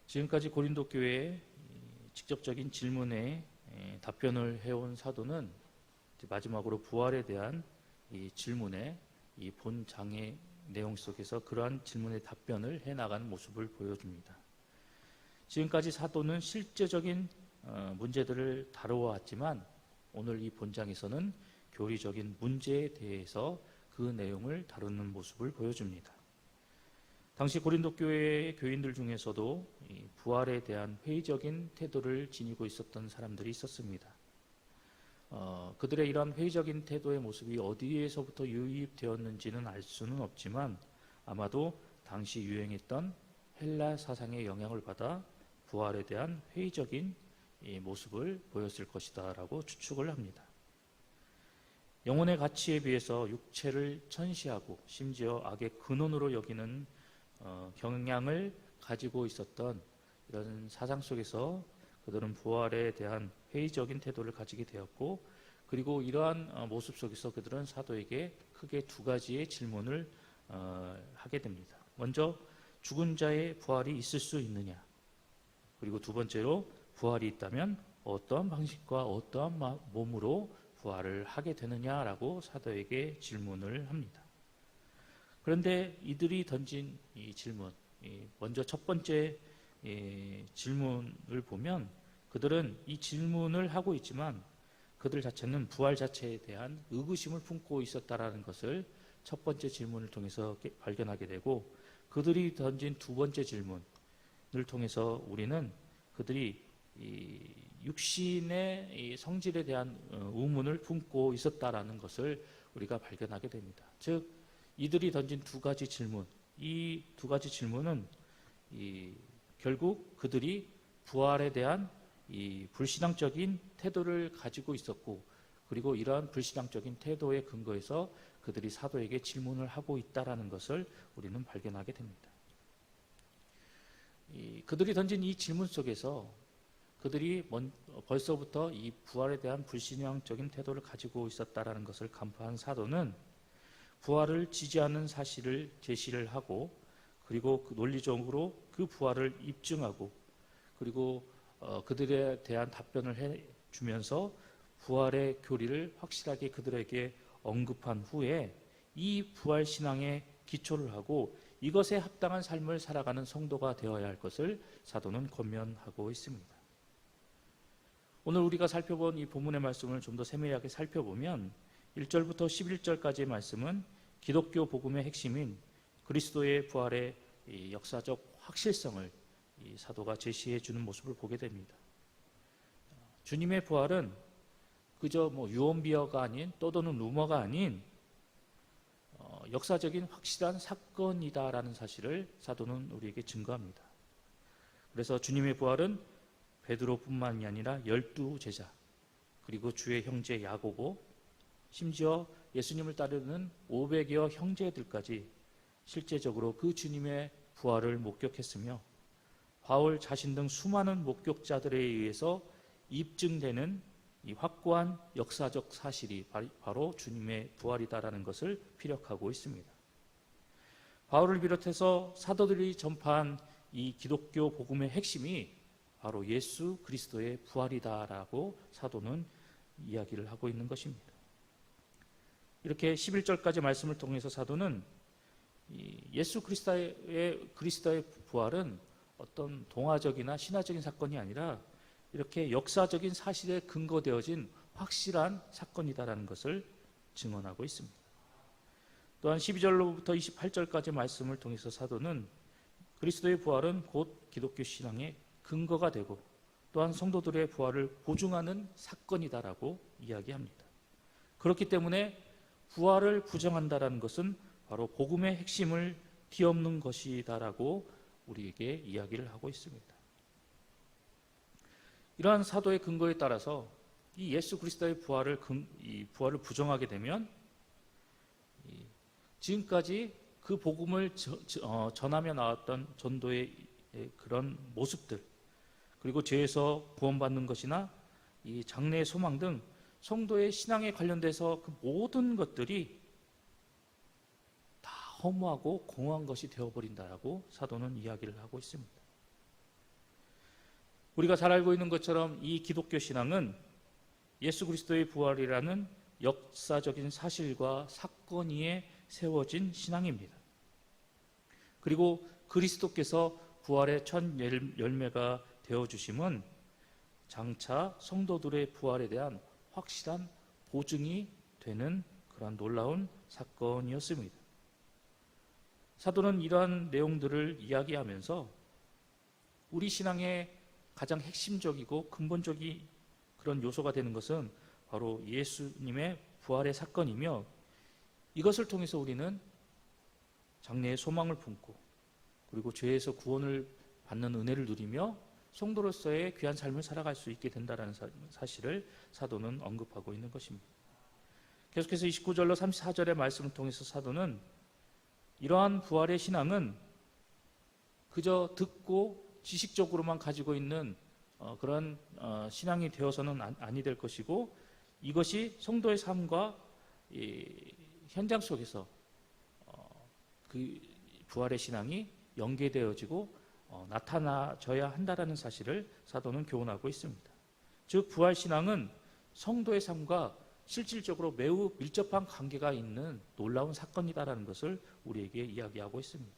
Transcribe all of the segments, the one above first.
지금까지 고린도 교회의 직접적인 질문에 답변을 해온 사도는 마지막으로 부활에 대한 이 질문의 이 본장의 내용 속에서 그러한 질문의 답변을 해나가는 모습을 보여줍니다. 지금까지 사도는 실제적인 문제들을 다루어왔지만 오늘 이 본장에서는 교리적인 문제에 대해서 그 내용을 다루는 모습을 보여줍니다. 당시 고린도 교회의 교인들 중에서도 이 부활에 대한 회의적인 태도를 지니고 있었던 사람들이 있었습니다. 그들의 이러한 회의적인 태도의 모습이 어디에서부터 유입되었는지는 알 수는 없지만 아마도 당시 유행했던 헬라 사상의 영향을 받아 부활에 대한 회의적인 이 모습을 보였을 것이다 라고 추측을 합니다. 영혼의 가치에 비해서 육체를 천시하고 심지어 악의 근원으로 여기는 경향을 가지고 있었던 이런 사상 속에서 그들은 부활에 대한 회의적인 태도를 가지게 되었고, 그리고 이러한 모습 속에서 그들은 사도에게 크게 두 가지의 질문을 하게 됩니다. 먼저 죽은 자의 부활이 있을 수 있느냐, 그리고 두 번째로 부활이 있다면 어떠한 방식과 어떠한 몸으로 부활을 하게 되느냐라고 사도에게 질문을 합니다. 그런데 이들이 던진 이 질문, 먼저 첫 번째 질문을 보면 그들은 이 질문을 하고 있지만 그들 자체는 부활 자체에 대한 의구심을 품고 있었다라는 것을 첫 번째 질문을 통해서 발견하게 되고, 그들이 던진 두 번째 질문을 통해서 우리는 그들이 이 육신의 이 성질에 대한 의문을 품고 있었다라는 것을 우리가 발견하게 됩니다. 즉 이들이 던진 두 가지 질문, 이 두 가지 질문은 결국 그들이 부활에 대한 이 불신앙적인 태도를 가지고 있었고, 그리고 이러한 불신앙적인 태도의 근거에서 그들이 사도에게 질문을 하고 있다라는 것을 우리는 발견하게 됩니다. 그들이 던진 이 질문 속에서 그들이 벌써부터 이 부활에 대한 불신앙적인 태도를 가지고 있었다라는 것을 간파한 사도는 부활을 지지하는 사실을 제시를 하고, 그리고 논리적으로 그 부활을 입증하고, 그리고 그들에 대한 답변을 해주면서 부활의 교리를 확실하게 그들에게 언급한 후에 이 부활 신앙에 기초를 하고 이것에 합당한 삶을 살아가는 성도가 되어야 할 것을 사도는 권면하고 있습니다. 오늘 우리가 살펴본 이 본문의 말씀을 좀 더 세밀하게 살펴보면 1절부터 11절까지의 말씀은 기독교 복음의 핵심인 그리스도의 부활의 이 역사적 확실성을 이 사도가 제시해 주는 모습을 보게 됩니다. 주님의 부활은 그저 유언비어가 아닌, 떠도는 루머가 아닌 역사적인 확실한 사건이다라는 사실을 사도는 우리에게 증거합니다. 그래서 주님의 부활은 베드로뿐만이 아니라 12제자, 그리고 주의 형제 야고보, 심지어 예수님을 따르는 500여 형제들까지 실제적으로 그 주님의 부활을 목격했으며, 바울 자신 등 수많은 목격자들에 의해서 입증되는 이 확고한 역사적 사실이 바로 주님의 부활이다라는 것을 피력하고 있습니다. 바울을 비롯해서 사도들이 전파한 이 기독교 복음의 핵심이 바로 예수 그리스도의 부활이다라고 사도는 이야기를 하고 있는 것입니다. 이렇게 11절까지 말씀을 통해서 사도는 예수 그리스도의 부활은 어떤 동화적이나 신화적인 사건이 아니라 이렇게 역사적인 사실에 근거되어진 확실한 사건이다라는 것을 증언하고 있습니다. 또한 12절로부터 28절까지 말씀을 통해서 사도는 그리스도의 부활은 곧 기독교 신앙의 근거가 되고 또한 성도들의 부활을 보증하는 사건이다라고 이야기합니다. 그렇기 때문에 부활을 부정한다라는 것은 바로 복음의 핵심을 뒤엎는 것이다라고 우리에게 이야기를 하고 있습니다. 이러한 사도의 근거에 따라서 이 예수 그리스도의 부활을 부정하게 되면 지금까지 그 복음을 전하며 나왔던 전도의 그런 모습들, 그리고 죄에서 구원받는 것이나 이 장래의 소망 등 성도의 신앙에 관련돼서 그 모든 것들이 다 허무하고 공허한 것이 되어버린다라고 사도는 이야기를 하고 있습니다. 우리가 잘 알고 있는 것처럼 이 기독교 신앙은 예수 그리스도의 부활이라는 역사적인 사실과 사건 위에 세워진 신앙입니다. 그리고 그리스도께서 부활의 첫 열매가 되어주심은 장차 성도들의 부활에 대한 확실한 보증이 되는 그런 놀라운 사건이었습니다. 사도는 이러한 내용들을 이야기하면서 우리 신앙의 가장 핵심적이고 근본적인 그런 요소가 되는 것은 바로 예수님의 부활의 사건이며, 이것을 통해서 우리는 장래의 소망을 품고 그리고 죄에서 구원을 받는 은혜를 누리며 성도로서의 귀한 삶을 살아갈 수 있게 된다는 사실을 사도는 언급하고 있는 것입니다. 계속해서 29절로 34절의 말씀을 통해서 사도는 이러한 부활의 신앙은 그저 듣고 지식적으로만 가지고 있는 그런 신앙이 되어서는 아니 될 것이고, 이것이 성도의 삶과 현장 속에서 그 부활의 신앙이 연계되어지고 나타나져야 한다는 사실을 사도는 교훈하고 있습니다. 즉 부활 신앙은 성도의 삶과 실질적으로 매우 밀접한 관계가 있는 놀라운 사건이다라는 것을 우리에게 이야기하고 있습니다.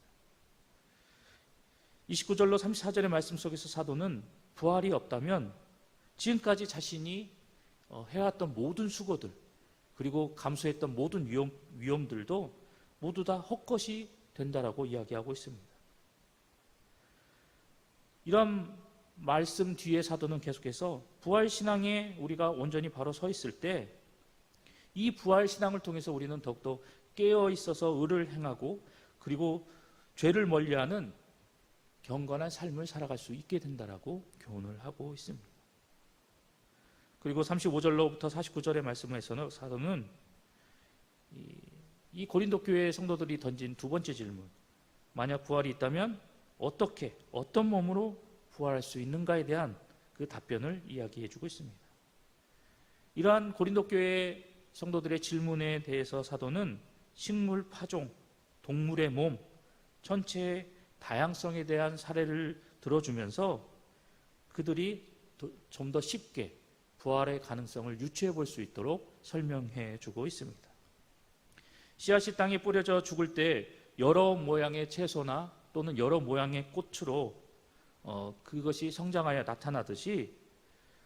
29절로 34절의 말씀 속에서 사도는 부활이 없다면 지금까지 자신이 해왔던 모든 수고들 그리고 감수했던 모든 위험들도 모두 다 헛것이 된다라고 이야기하고 있습니다. 이런 말씀 뒤에 사도는 계속해서 부활신앙에 우리가 온전히 바로 서 있을 때 이 부활신앙을 통해서 우리는 더욱더 깨어있어서 의를 행하고 그리고 죄를 멀리하는 경건한 삶을 살아갈 수 있게 된다라고 교훈을 하고 있습니다. 그리고 35절로부터 49절의 말씀에서는 사도는 이 고린도 교회의 성도들이 던진 두 번째 질문, 만약 부활이 있다면 어떻게, 어떤 몸으로 부활할 수 있는가에 대한 그 답변을 이야기해 주고 있습니다. 이러한 고린도 교회의 성도들의 질문에 대해서 사도는 식물 파종, 동물의 몸, 전체의 다양성에 대한 사례를 들어주면서 그들이 좀 더 쉽게 부활의 가능성을 유추해 볼 수 있도록 설명해 주고 있습니다. 씨앗이 땅에 뿌려져 죽을 때 여러 모양의 채소나 또는 여러 모양의 꽃으로 그것이 성장하여 나타나듯이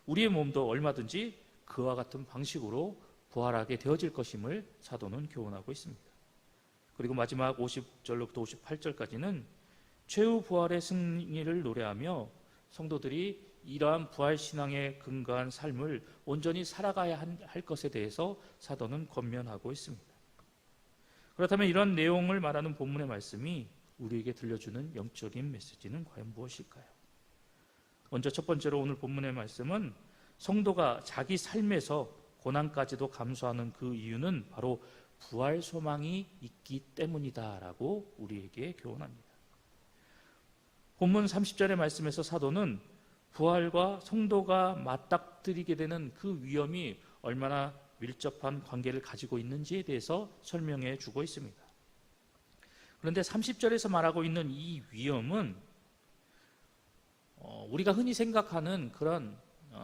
우리의 몸도 얼마든지 그와 같은 방식으로 부활하게 되어질 것임을 사도는 교훈하고 있습니다. 그리고 마지막 50절로부터 58절까지는 최후 부활의 승리를 노래하며 성도들이 이러한 부활신앙에 근거한 삶을 온전히 살아가야 할 것에 대해서 사도는 권면하고 있습니다. 그렇다면 이런 내용을 말하는 본문의 말씀이 우리에게 들려주는 영적인 메시지는 과연 무엇일까요? 먼저 첫 번째로 오늘 본문의 말씀은 성도가 자기 삶에서 고난까지도 감수하는 그 이유는 바로 부활 소망이 있기 때문이다라고 우리에게 교훈합니다. 본문 30절의 말씀에서 사도는 부활과 성도가 맞닥뜨리게 되는 그 위험이 얼마나 밀접한 관계를 가지고 있는지에 대해서 설명해 주고 있습니다. 그런데 30절에서 말하고 있는 이 위험은 우리가 흔히 생각하는 그런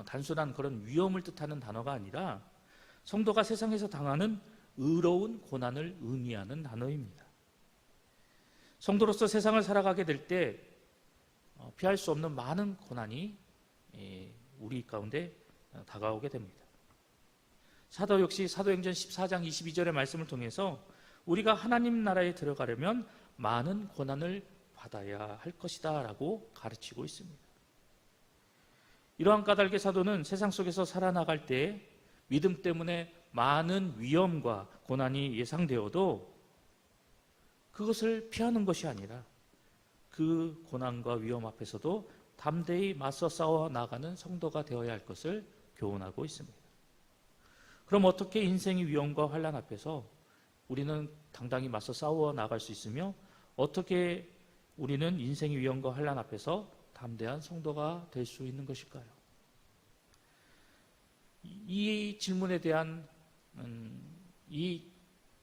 단순한 그런 위험을 뜻하는 단어가 아니라 성도가 세상에서 당하는 의로운 고난을 의미하는 단어입니다. 성도로서 세상을 살아가게 될 때 피할 수 없는 많은 고난이 우리 가운데 다가오게 됩니다. 사도 역시 사도행전 14장 22절의 말씀을 통해서 우리가 하나님 나라에 들어가려면 많은 고난을 받아야 할 것이다 라고 가르치고 있습니다. 이러한 까닭에 사도는 세상 속에서 살아나갈 때 믿음 때문에 많은 위험과 고난이 예상되어도 그것을 피하는 것이 아니라 그 고난과 위험 앞에서도 담대히 맞서 싸워 나가는 성도가 되어야 할 것을 교훈하고 있습니다. 그럼 어떻게 인생의 위험과 환난 앞에서 우리는 당당히 맞서 싸워 나갈 수 있으며 어떻게 우리는 인생의 위험과 환난 앞에서 담대한 성도가 될 수 있는 것일까요? 이 질문에 대한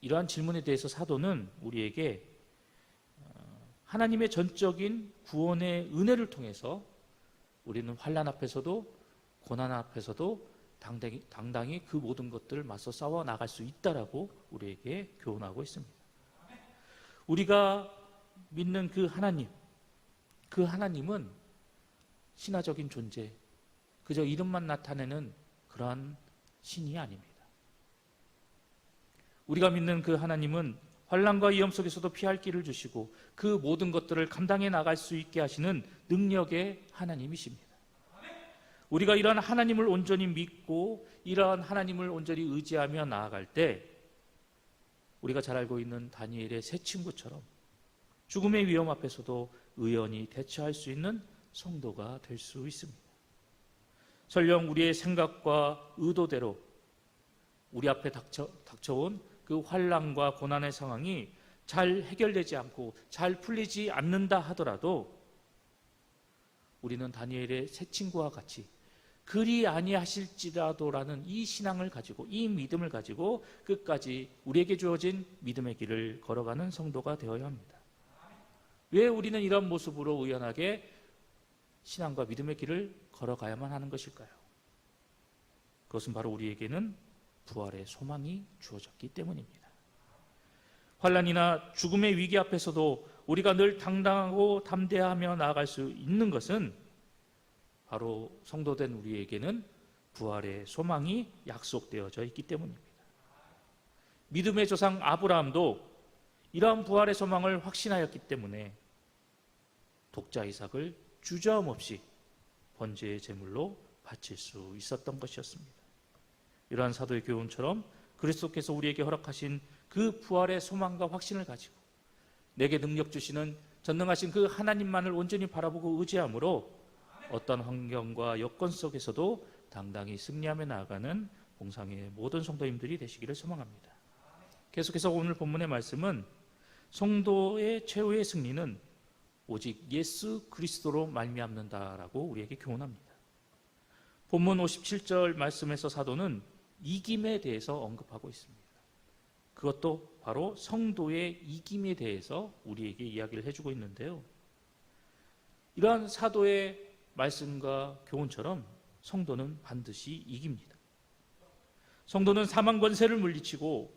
이러한 질문에 대해서 사도는 우리에게 하나님의 전적인 구원의 은혜를 통해서 우리는 환난 앞에서도 고난 앞에서도 당당히 그 모든 것들을 맞서 싸워 나갈 수 있다라고 우리에게 교훈하고 있습니다. 우리가 믿는 그 하나님은 신화적인 존재, 그저 이름만 나타내는 그러한 신이 아닙니다. 우리가 믿는 그 하나님은 환난과 위험 속에서도 피할 길을 주시고 그 모든 것들을 감당해 나갈 수 있게 하시는 능력의 하나님이십니다. 우리가 이러한 하나님을 온전히 믿고 이러한 하나님을 온전히 의지하며 나아갈 때 우리가 잘 알고 있는 다니엘의 세 친구처럼 죽음의 위험 앞에서도 의연히 대처할 수 있는 성도가 될 수 있습니다. 설령 우리의 생각과 의도대로 우리 앞에 닥쳐온 그 환난과 고난의 상황이 잘 해결되지 않고 잘 풀리지 않는다 하더라도 우리는 다니엘의 세 친구와 같이 그리 아니하실지라도라는 이 신앙을 가지고 이 믿음을 가지고 끝까지 우리에게 주어진 믿음의 길을 걸어가는 성도가 되어야 합니다. 왜 우리는 이런 모습으로 의연하게 신앙과 믿음의 길을 걸어가야만 하는 것일까요? 그것은 바로 우리에게는 부활의 소망이 주어졌기 때문입니다. 환난이나 죽음의 위기 앞에서도 우리가 늘 당당하고 담대하며 나아갈 수 있는 것은 바로 성도된 우리에게는 부활의 소망이 약속되어져 있기 때문입니다. 믿음의 조상 아브라함도 이러한 부활의 소망을 확신하였기 때문에 독자 이삭을 주저함 없이 번제의 제물로 바칠 수 있었던 것이었습니다. 이러한 사도의 교훈처럼 그리스도께서 우리에게 허락하신 그 부활의 소망과 확신을 가지고 내게 능력 주시는 전능하신 그 하나님만을 온전히 바라보고 의지함으로 어떤 환경과 여건 속에서도 당당히 승리하며 나아가는 봉상의 모든 성도님들이 되시기를 소망합니다. 계속해서 오늘 본문의 말씀은 성도의 최후의 승리는 오직 예수 그리스도로 말미암는다라고 우리에게 교훈합니다. 본문 57절 말씀에서 사도는 이김에 대해서 언급하고 있습니다. 그것도 바로 성도의 이김에 대해서 우리에게 이야기를 해주고 있는데요. 이러한 사도의 말씀과 교훈처럼 성도는 반드시 이깁니다. 성도는 사망 권세를 물리치고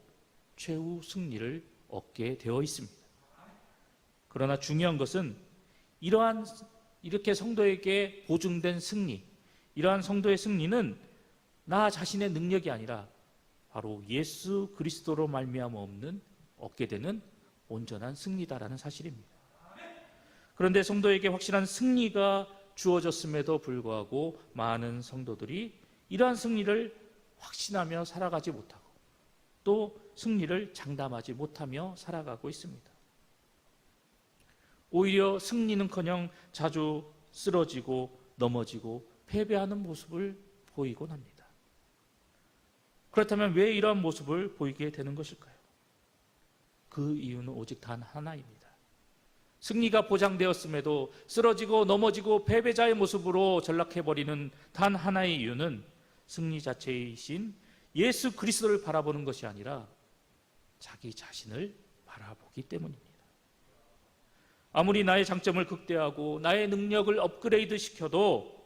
최후 승리를 얻게 되어 있습니다. 그러나 중요한 것은 이렇게 성도에게 보증된 승리, 이러한 성도의 승리는 나 자신의 능력이 아니라 바로 예수 그리스도로 말미암아 얻게 되는 온전한 승리다라는 사실입니다. 그런데 성도에게 확실한 승리가 주어졌음에도 불구하고 많은 성도들이 이러한 승리를 확신하며 살아가지 못하고 또 승리를 장담하지 못하며 살아가고 있습니다. 오히려 승리는커녕 자주 쓰러지고 넘어지고 패배하는 모습을 보이곤 합니다. 그렇다면 왜 이러한 모습을 보이게 되는 것일까요? 그 이유는 오직 단 하나입니다. 승리가 보장되었음에도 쓰러지고 넘어지고 패배자의 모습으로 전락해버리는 단 하나의 이유는 승리 자체이신 예수 그리스도를 바라보는 것이 아니라 자기 자신을 바라보기 때문입니다. 아무리 나의 장점을 극대화하고 나의 능력을 업그레이드 시켜도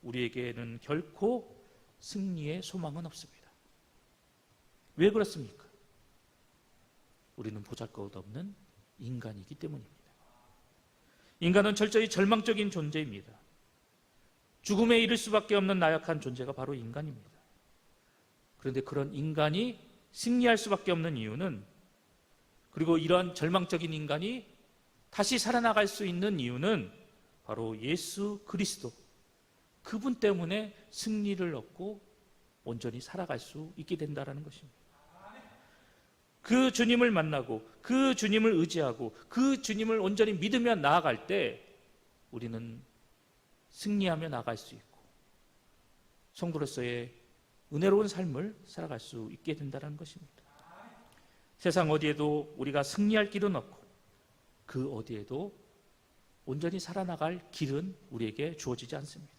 우리에게는 결코 승리의 소망은 없습니다. 왜 그렇습니까? 우리는 보잘것없는 인간이기 때문입니다. 인간은 철저히 절망적인 존재입니다. 죽음에 이를 수밖에 없는 나약한 존재가 바로 인간입니다. 그런데 그런 인간이 승리할 수밖에 없는 이유는, 그리고 이러한 절망적인 인간이 다시 살아나갈 수 있는 이유는 바로 예수 그리스도, 그분 때문에 승리를 얻고 온전히 살아갈 수 있게 된다는 것입니다. 그 주님을 만나고 그 주님을 의지하고 그 주님을 온전히 믿으며 나아갈 때 우리는 승리하며 나아갈 수 있고 성도로서의 은혜로운 삶을 살아갈 수 있게 된다는 것입니다. 세상 어디에도 우리가 승리할 길은 없고 그 어디에도 온전히 살아나갈 길은 우리에게 주어지지 않습니다.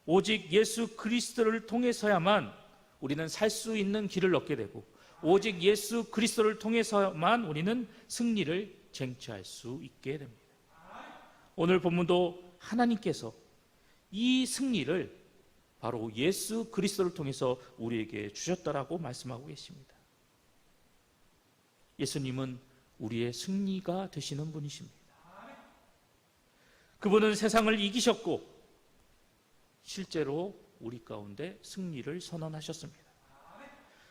오직 예수 그리스도를 통해서야만 우리는 살 수 있는 길을 얻게 되고 오직 예수 그리스도를 통해서만 우리는 승리를 쟁취할 수 있게 됩니다. 오늘 본문도 하나님께서 이 승리를 바로 예수 그리스도를 통해서 우리에게 주셨다라고 말씀하고 계십니다. 예수님은 우리의 승리가 되시는 분이십니다. 그분은 세상을 이기셨고 실제로 우리 가운데 승리를 선언하셨습니다.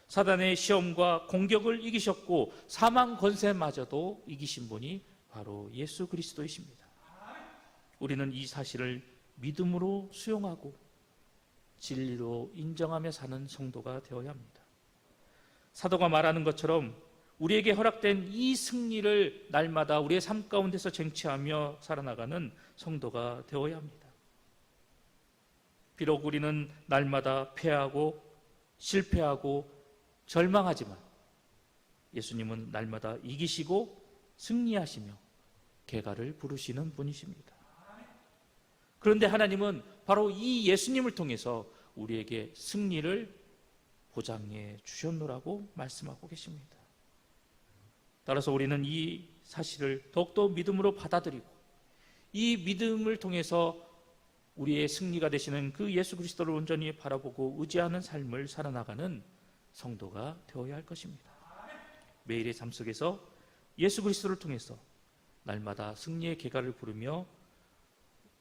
사단의 시험과 공격을 이기셨고 사망 권세마저도 이기신 분이 바로 예수 그리스도이십니다. 우리는 이 사실을 믿음으로 수용하고 진리로 인정하며 사는 성도가 되어야 합니다. 사도가 말하는 것처럼 우리에게 허락된 이 승리를 날마다 우리의 삶 가운데서 쟁취하며 살아나가는 성도가 되어야 합니다. 비록 우리는 날마다 패하고 실패하고 절망하지만 예수님은 날마다 이기시고 승리하시며 계가를 부르시는 분이십니다. 그런데 하나님은 바로 이 예수님을 통해서 우리에게 승리를 보장해 주셨노라고 말씀하고 계십니다. 따라서 우리는 이 사실을 더욱더 믿음으로 받아들이고 이 믿음을 통해서 우리의 승리가 되시는 그 예수 그리스도를 온전히 바라보고 의지하는 삶을 살아나가는 성도가 되어야 할 것입니다. 매일의 삶 속에서 예수 그리스도를 통해서 날마다 승리의 계가를 부르며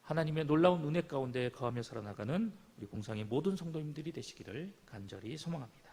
하나님의 놀라운 은혜 가운데 거하며 살아나가는 우리 공상의 모든 성도님들이 되시기를 간절히 소망합니다.